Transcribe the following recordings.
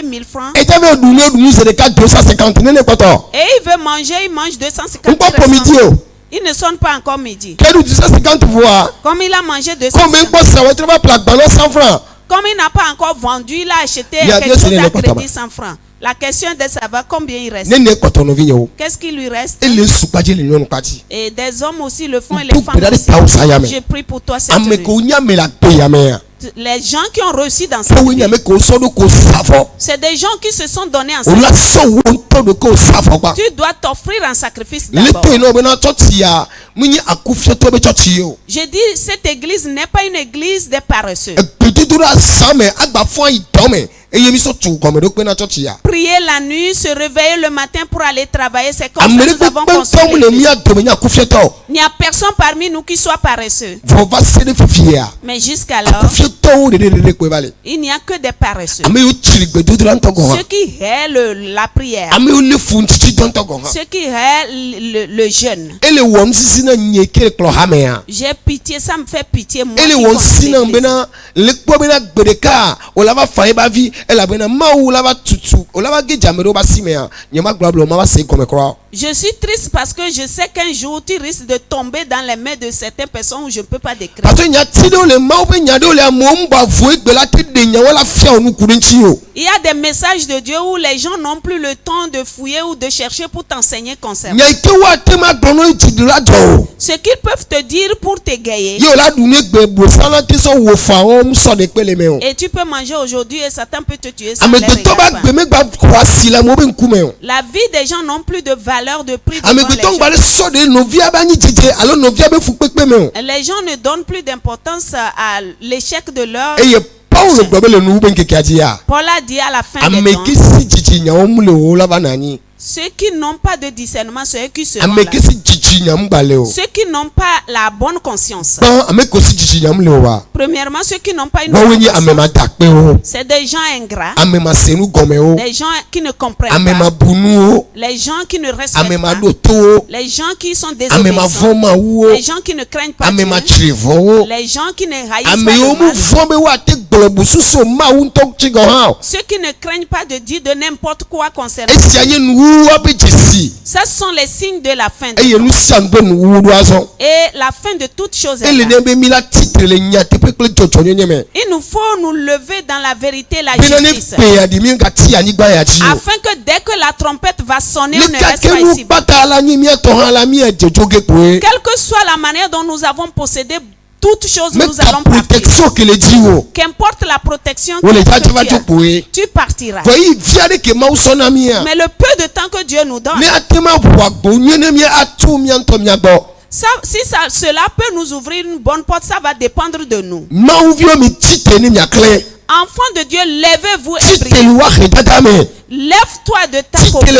apporté 1000 francs. Et il veut manger, il mange 250 francs. Il ne sonne pas encore midi. Comme il a mangé 250 francs. Comme il n'a pas encore vendu, il a acheté quelque chose à crédit 100 francs. La question est de savoir combien il reste. Qu'est-ce qui lui reste? Et des hommes aussi le font et les femmes aussi. Je prie pour toi cette nuit. Les gens qui ont réussi dans cette vie, c'est des gens qui se sont donnés en sacrifice. Tu dois t'offrir un sacrifice d'abord. Je dis, cette église n'est pas une église des paresseux. Prier la nuit, se réveiller le matin pour aller travailler, c'est comme ça que nous avons construit l'église. Il n'y a personne parmi nous qui soit paresseux. Mais jusqu'alors, il n'y a que des paresseux. Ceux qui haït la prière, ceux qui haït le jeûne. J'ai pitié, ça me fait pitié. Moi je suis triste parce que je sais qu'un jour tu risques de tomber dans les mains de certaines personnes où je ne peux pas décrire. Il y a des messages de Dieu où les gens n'ont plus le temps de fouiller ou de chercher pour t'enseigner concernant. Ce qu'ils peuvent te dire pour t'égayer. Et tu peux manger aujourd'hui et Satan peut te tuer sans les regards. La vie des gens n'ont plus de valeur de prix devant les gens ne donnent plus d'importance à l'échec de leur. Paul a dit à la fin des temps, ceux qui n'ont pas de discernement, ceux qui se rendent là. Ceux qui n'ont pas la bonne conscience. Premièrement, ceux qui n'ont pas une bonne conscience, c'est des gens ingrats, des gens qui ne comprennent pas, les gens qui ne respectent pas, les gens qui sont désobéissants, les gens qui ne craignent pas Dieu, les gens qui ne haïssent pas le mal, ceux qui ne craignent pas de dire de n'importe quoi concernant Dieu. Ça sont les signes de la fin de temps. Et la fin de toutes choses est là. Il nous faut nous lever dans la vérité et la justice. Afin que dès que la trompette va sonner, on ne reste pas ici. Quelle que soit la manière dont nous avons possédé toutes choses, nous allons partir. Qu'importe la protection que tu partiras. Mais le peu de temps que Dieu nous donne, cela peut nous ouvrir une bonne porte, ça va dépendre de nous. Enfants de Dieu, levez-vous et priez. Lève-toi de ta pauvreté.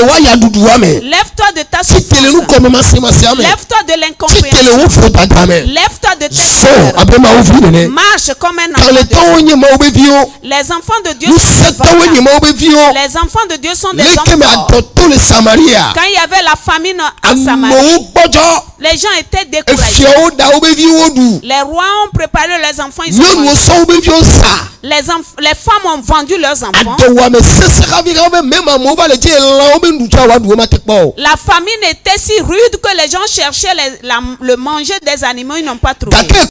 Lève-toi de ta souffrance. Lève-toi de l'incompréhension. Lève-toi de tes peurs. Marche comme un enfant de Dieu. Les enfants de Dieu sont les enfants de Dieu sont des hommes forts. Quand il y avait la famine en Samarie, les gens étaient découragés. Les rois ont préparé les enfants. Ils sont les femmes ont vendu leurs enfants. La famine était si rude que les gens cherchaient le manger des animaux, ils n'ont pas trouvé.